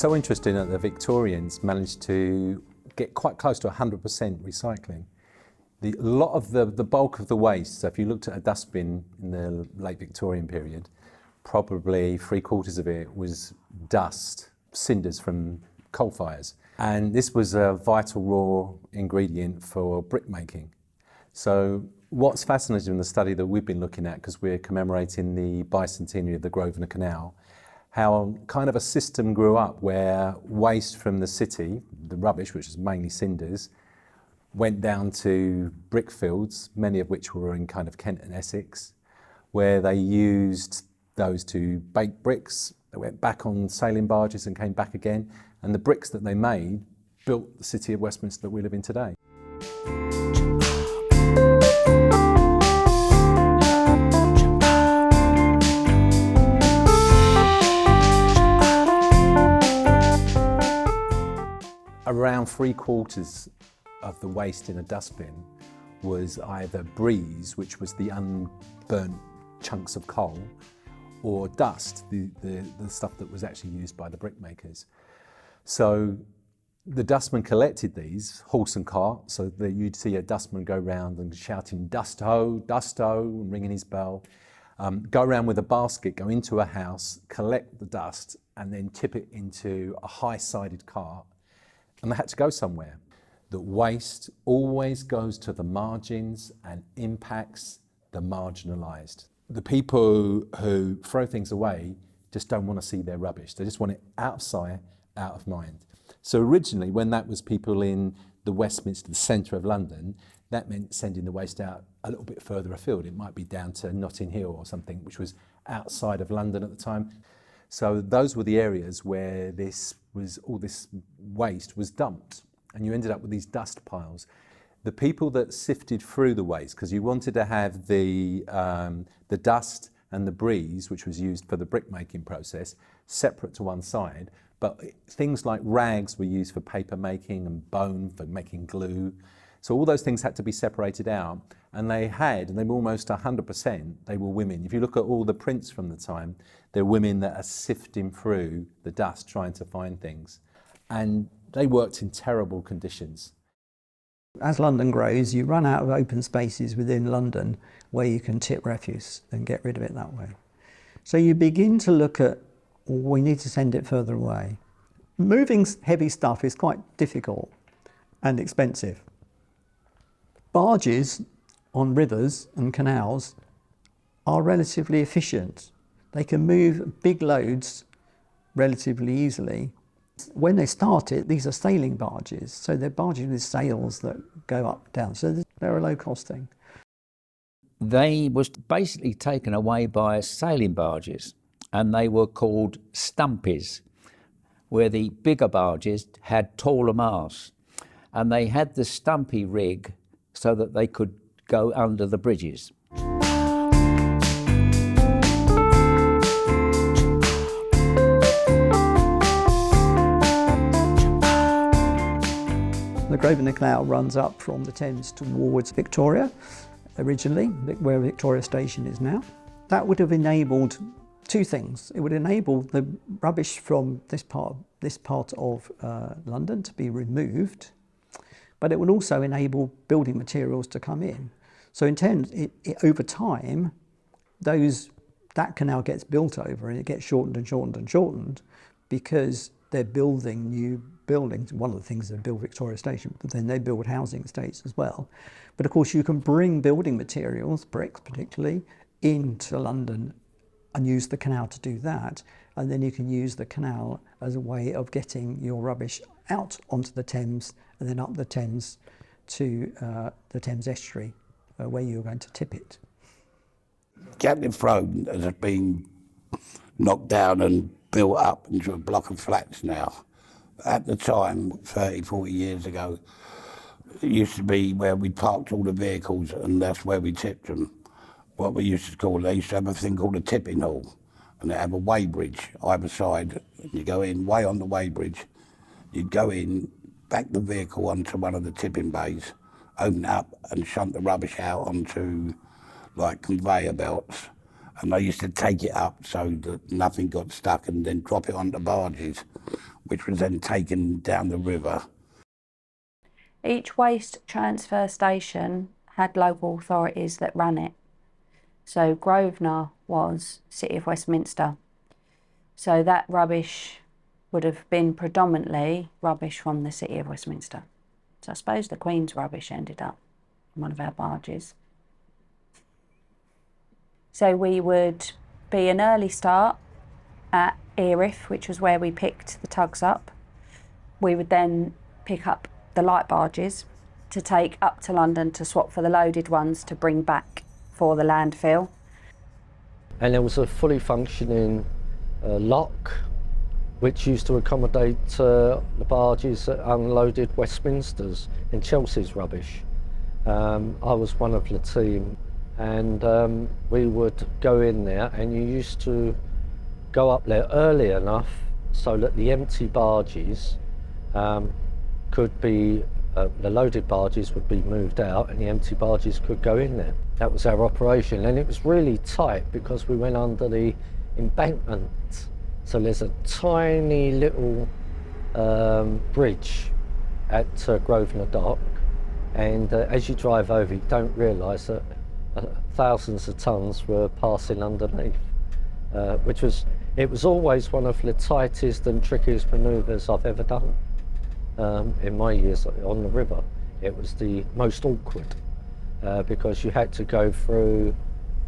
so interesting that the Victorians managed to get quite close to 100% recycling. A lot of the bulk of the waste, so if you looked at a dustbin in the late Victorian period, probably 3/4 of it was dust, cinders from coal fires. And this was a vital raw ingredient for brick making. So what's fascinating in the study that we've been looking at, because we're commemorating the bicentenary of the Grosvenor Canal, how kind of a system grew up where waste from the city, the rubbish, which is mainly cinders, went down to brick fields, many of which were in kind of Kent and Essex, where they used those to bake bricks. They went back on sailing barges and came back again. And the bricks that they made built the city of Westminster that we live in today. Around 3/4 of the waste in a dustbin was either breeze, which was the unburnt chunks of coal, or dust, the stuff that was actually used by the brickmakers. So the dustman collected these, horse and cart, so that you'd see a dustman go round and shouting, "Dust-ho, dust-ho," and ringing his bell. Go around with a basket, go into a house, collect the dust, and then tip it into a high-sided cart. And they had to go somewhere. That waste always goes to the margins and impacts the marginalised. The people who throw things away just don't want to see their rubbish. They just want it out of sight, out of mind. So originally, when that was people in the Westminster, the centre of London, that meant sending the waste out a little bit further afield. It might be down to Notting Hill or something, which was outside of London at the time. So those were the areas where all this waste was dumped, and you ended up with these dust piles. The people that sifted through the waste, because you wanted to have the dust and the breeze, which was used for the brickmaking process, separate to one side, but things like rags were used for paper making and bone for making glue. So all those things had to be separated out, and they were almost 100%, they were women. If you look at all the prints from the time, they're women that are sifting through the dust trying to find things. And they worked in terrible conditions. As London grows, you run out of open spaces within London where you can tip refuse and get rid of it that way. So you begin to look at, we need to send it further away. Moving heavy stuff is quite difficult and expensive. Barges on rivers and canals are relatively efficient. They can move big loads relatively easily. When they started, these are sailing barges, so they're barges with sails that go up, down, so they're a low-cost thing. They was basically taken away by sailing barges, and they were called stumpies, where the bigger barges had taller masts, and they had the stumpy rig so that they could go under the bridges. The Grosvenor Canal runs up from the Thames towards Victoria, originally, where Victoria Station is now. That would have enabled two things. It would enable the rubbish from this part of London to be removed, but it would also enable building materials to come in. So over time, that canal gets built over, and it gets shortened and shortened and shortened because they're building new buildings. One of the things is they build Victoria Station, but then they build housing estates as well. But of course you can bring building materials, bricks particularly, into London and use the canal to do that. And then you can use the canal as a way of getting your rubbish out onto the Thames and then up the Thames to the Thames estuary where you're going to tip it. Gatliffe Road has been knocked down and built up into a block of flats now. At the time, 30, 40 years ago, it used to be where we parked all the vehicles, and that's where we tipped them. What we used to call, they used to have a thing called a tipping hall, and they have a weighbridge either side. You go in, way on the weighbridge, you'd go in, back the vehicle onto one of the tipping bays, open it up and shunt the rubbish out onto like conveyor belts. And they used to take it up so that nothing got stuck and then drop it onto barges. which was then taken down the river. Each waste transfer station had local authorities that ran it. So Grosvenor was City of Westminster. So that rubbish would have been predominantly rubbish from the City of Westminster. So I suppose the Queen's rubbish ended up on one of our barges. So we would be an early start at Erith, which was where we picked the tugs up. We would then pick up the light barges to take up to London to swap for the loaded ones to bring back for the landfill. And there was a fully functioning lock which used to accommodate the barges that unloaded Westminster's and Chelsea's rubbish. I was one of the team, and we would go in there, and you used to go up there early enough so that the empty barges could be, the loaded barges would be moved out and the empty barges could go in there. That was our operation, and it was really tight because we went under the embankment. So there's a tiny little bridge at Grosvenor Dock, and as you drive over you don't realise that thousands of tonnes were passing underneath, it was always one of the tightest and trickiest manoeuvres I've ever done in my years on the river. It was the most awkward because you had to go through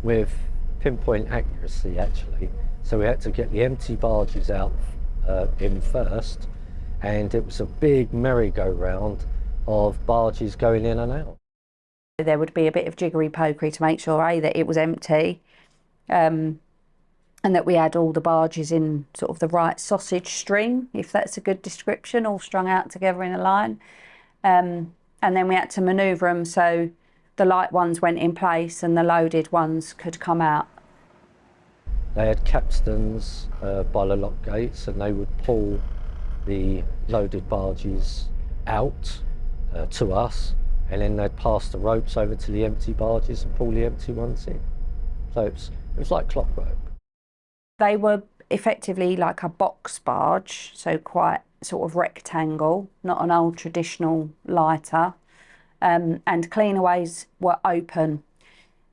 with pinpoint accuracy actually. So we had to get the empty barges out in first, and it was a big merry-go-round of barges going in and out. There would be a bit of jiggery-pokery to make sure that it was empty, and that we had all the barges in sort of the right sausage string, if that's a good description, all strung out together in a line. And then we had to manoeuvre them so the light ones went in place and the loaded ones could come out. They had capstans by the lock gates, and they would pull the loaded barges out to us, and then they'd pass the ropes over to the empty barges and pull the empty ones in. So it was like clockwork. They were effectively like a box barge, so quite sort of rectangle, not an old traditional lighter, and cleanaways were open.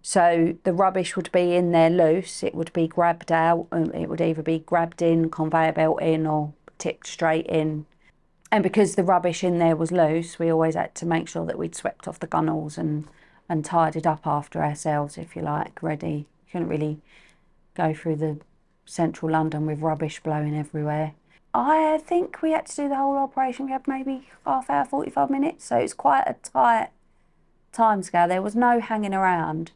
So the rubbish would be in there loose, it would be grabbed out, it would either be grabbed in, conveyor belt in, or tipped straight in. And because the rubbish in there was loose, we always had to make sure that we'd swept off the gunnels and tidied up after ourselves, if you like, ready. You couldn't really go through the central London with rubbish blowing everywhere. I think we had to do the whole operation, we had maybe half hour, 45 minutes, so it's quite a tight timescale. There was no hanging around.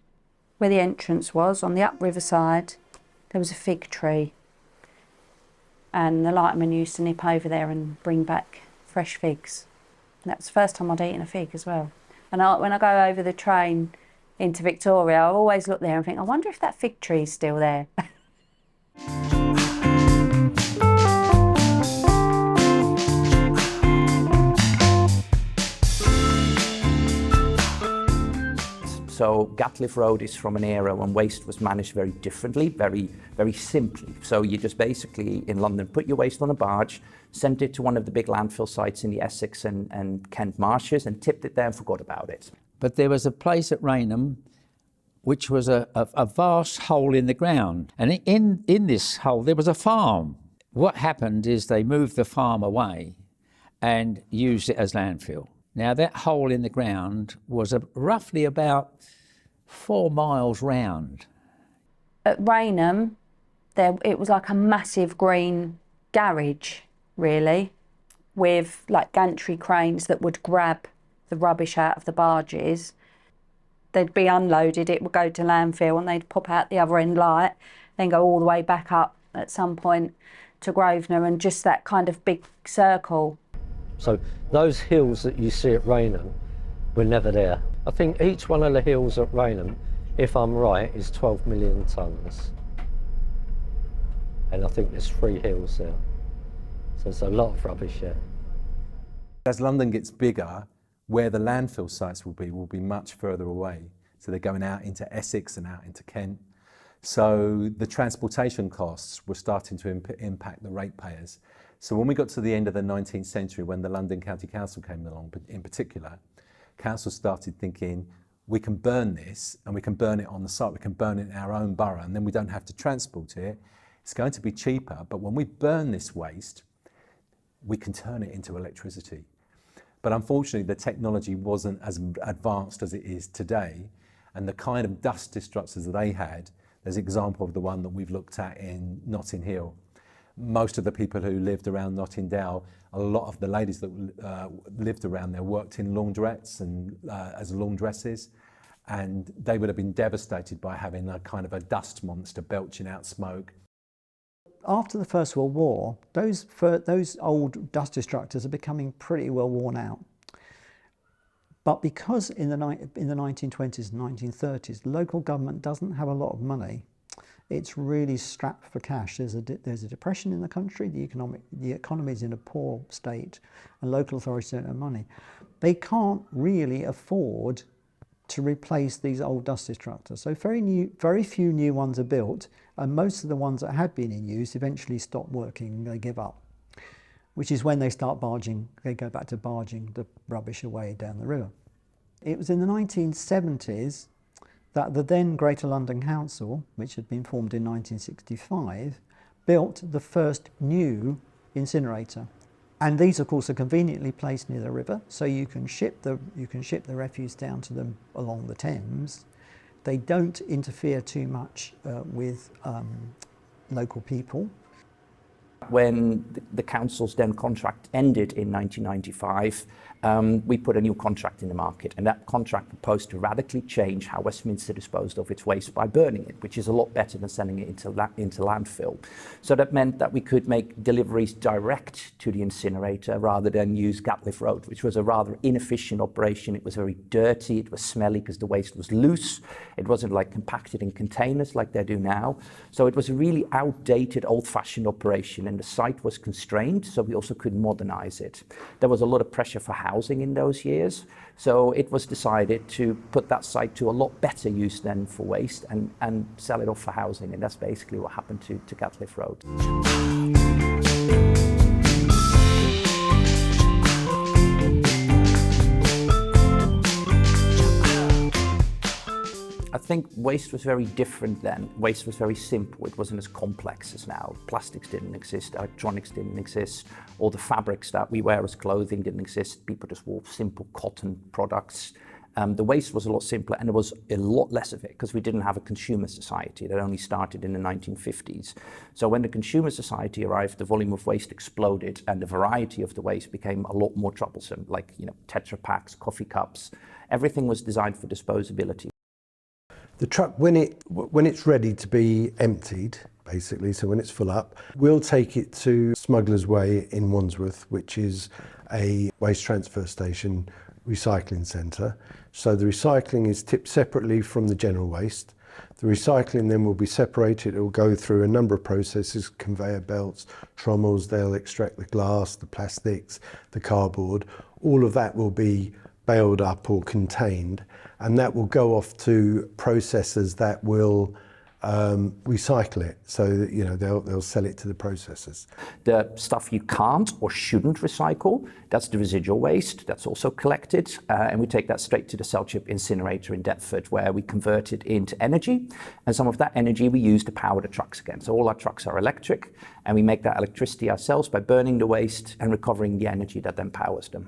Where the entrance was, on the upriver side, there was a fig tree, and the lightmen used to nip over there and bring back fresh figs. And that was the first time I'd eaten a fig as well. And when I go over the train into Victoria, I always look there and think, I wonder if that fig tree's still there. So Gatliff Road is from an era when waste was managed very differently, very, very simply. So you just basically, in London, put your waste on a barge, sent it to one of the big landfill sites in the Essex and Kent marshes, and tipped it there and forgot about it. But there was a place at Rainham which was a vast hole in the ground. And in this hole, there was a farm. What happened is they moved the farm away and used it as landfill. Now, that hole in the ground was roughly about 4 miles round. At Rainham, it was like a massive green garage, really, with like gantry cranes that would grab the rubbish out of the barges. They'd be unloaded, it would go to landfill, and they'd pop out the other end light, then go all the way back up at some point to Grosvenor, and just that kind of big circle. So those hills that you see at Rainham were never there. I think each one of the hills at Rainham, if I'm right, is 12 million tonnes. And I think there's 3 hills there. So there's a lot of rubbish there. As London gets bigger, where the landfill sites will be much further away. So they're going out into Essex and out into Kent. So the transportation costs were starting to impact the ratepayers. So when we got to the end of the 19th century, when the London County Council came along in particular, council started thinking, we can burn this and we can burn it on the site, we can burn it in our own borough and then we don't have to transport it. It's going to be cheaper, but when we burn this waste, we can turn it into electricity. But unfortunately, the technology wasn't as advanced as it is today, and the kind of dust destructors that they had, there's an example of the one that we've looked at in Notting Hill. Most of the people who lived around Notting Dale, a lot of the ladies that lived around there worked in laundrettes and as laundresses, and they would have been devastated by having a kind of a dust monster belching out smoke. After the First World War, those old dust destructors are becoming pretty well worn out. But because in the 1920s and 1930s, local government doesn't have a lot of money, it's really strapped for cash. There's a depression in the country, the economy is in a poor state, and local authorities don't have money. They can't really afford to replace these old dust destructors. So very few new ones are built, and most of the ones that had been in use eventually stop working, they give up, which is when they go back to barging the rubbish away down the river. It was in the 1970s that the then Greater London Council, which had been formed in 1965, built the first new incinerator. And these, of course, are conveniently placed near the river, so you can ship the refuse down to them along the Thames. They don't interfere too much with local people. When the council's then contract ended in 1995, we put a new contract in the market, and that contract proposed to radically change how Westminster disposed of its waste by burning it, which is a lot better than sending it into landfill. So that meant that we could make deliveries direct to the incinerator rather than use Gatliff Road, which was a rather inefficient operation. It was very dirty, it was smelly because the waste was loose. It wasn't like compacted in containers like they do now. So it was a really outdated, old-fashioned operation, and the site was constrained, so we also couldn't modernize it. There was a lot of pressure for housing in those years, so it was decided to put that site to a lot better use than for waste and sell it off for housing, and that's basically what happened to Gatliff Road. I think waste was very different then. Waste was very simple. It wasn't as complex as now. Plastics didn't exist, electronics didn't exist, all the fabrics that we wear as clothing didn't exist. People just wore simple cotton products. The waste was a lot simpler, and there was a lot less of it because we didn't have a consumer society. That only started in the 1950s. So when the consumer society arrived, the volume of waste exploded, and the variety of the waste became a lot more troublesome, like Tetra Paks, coffee cups. Everything was designed for disposability. The truck, when it's ready to be emptied, basically, so when it's full up, we'll take it to Smugglers Way in Wandsworth, which is a waste transfer station recycling centre. So the recycling is tipped separately from the general waste. The recycling then will be separated. It will go through a number of processes, conveyor belts, trommels. They'll extract the glass, the plastics, the cardboard. All of that will be baled up or contained, and that will go off to processors that will recycle it, so that they'll sell it to the processors. The stuff you can't or shouldn't recycle, that's the residual waste. That's also collected, and we take that straight to the Selchip incinerator in Deptford, where we convert it into energy, and some of that energy we use to power the trucks again. So all our trucks are electric, and we make that electricity ourselves by burning the waste and recovering the energy that then powers them.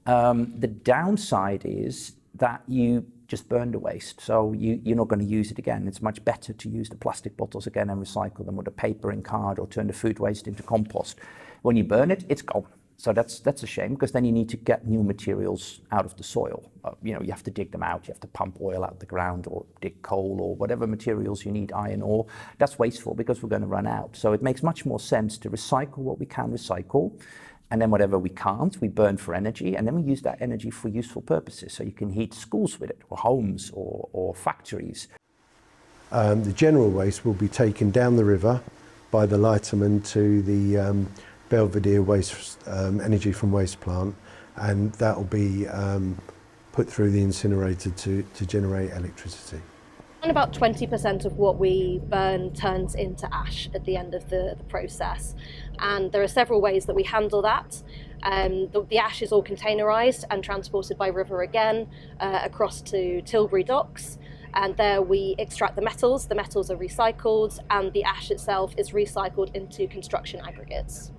The downside is that you just burn the waste, so you're not going to use it again. It's much better to use the plastic bottles again and recycle them, or the paper and card, or turn the food waste into compost. When you burn it, it's gone. So that's a shame, because then you need to get new materials out of the soil. You have to dig them out, you have to pump oil out the ground, or dig coal, or whatever materials you need, iron ore. That's wasteful because we're going to run out. So it makes much more sense to recycle what we can recycle, and then whatever we can't, we burn for energy, and then we use that energy for useful purposes. So you can heat schools with it, or homes, or factories. The general waste will be taken down the river by the lighterman to the Belvedere waste energy from waste plant, and that will be put through the incinerator to generate electricity. And about 20% of what we burn turns into ash at the end of the process. And there are several ways that we handle that. The ash is all containerised and transported by river again across to Tilbury docks. And there we extract the metals are recycled, and the ash itself is recycled into construction aggregates.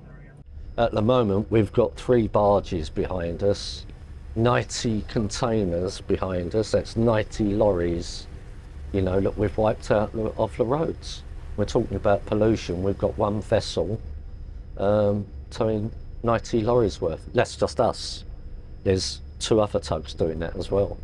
At the moment, we've got 3 barges behind us, 90 containers behind us, that's 90 lorries, you know, that we've wiped out off the roads. We're talking about pollution, we've got 1 vessel towing 90 lorries worth. That's just us. There's 2 other tugs doing that as well.